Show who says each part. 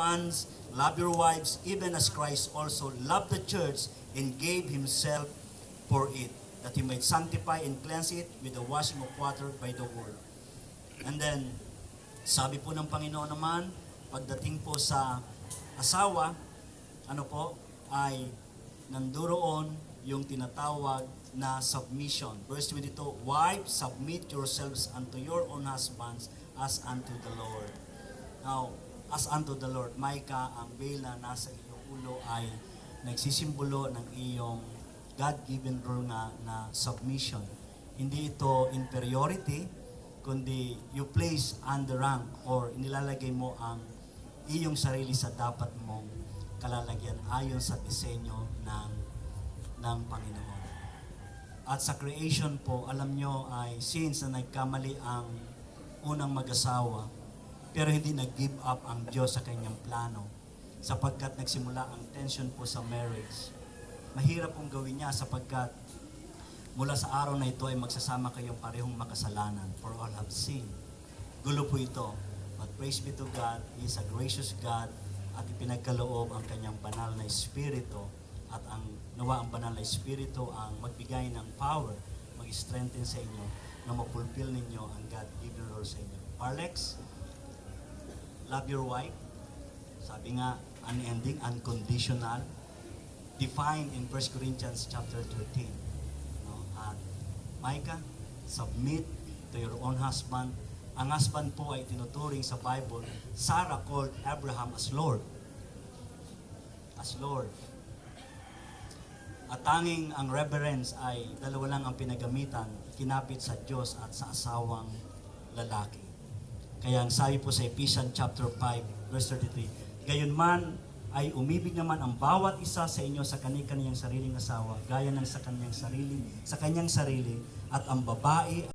Speaker 1: husbands, love your wives, even as Christ also loved the church and gave himself for it, that he might sanctify and cleanse it with the washing of water by the word. And then, sabi po ng Panginoon naman, pagdating po sa asawa, ano po, ay nanduroon yung tinatawag na submission. Verse 22, wives, submit yourselves unto your own husbands as unto the Lord. Now, as unto the Lord, Micah, ang veil na nasa iyong ulo ay nagsisimbolo ng iyong God-given rule na submission. Hindi ito inferiority, kundi you place under rank or inilalagay mo ang iyong sarili sa dapat mong kalalagyan ayon sa disenyo ng Panginoon. At sa creation po, alam nyo ay since na nagkamali ang unang mag-asawa, pero hindi nag-give up ang Diyos sa kanyang plano sapagkat nagsimula ang tension po sa marriage. Mahirap pong gawin niya sapagkat mula sa araw na ito ay magsasama kayong parehong makasalanan, for all have sinned. Gulo po ito. But praise be to God, He is a gracious God at ipinagkaloob ang kanyang banal na Espiritu at ang nawa ang banal na Espiritu ang magbigay ng power, mag-strengthen sa inyo na mapulfill ninyo ang God-given role sa inyo. Parlex, love your wife. Sabi nga, unending, unconditional. Defined in 1 Corinthians chapter 13. No? At Micah, submit to your own husband. Ang husband po ay tinuturing sa Bible. Sarah called Abraham as Lord. As Lord. At tanging ang reverence ay dalawa lang ang pinagamitan, kinapit sa Diyos at sa asawang lalaki. Kaya ang sabi po sa Ephesians chapter 5 verse 33, gayon man ay umibig naman ang bawat isa sa inyo sa kani-kaniyang sariling asawa, gaya ng sa kanyang sarili, at ang babae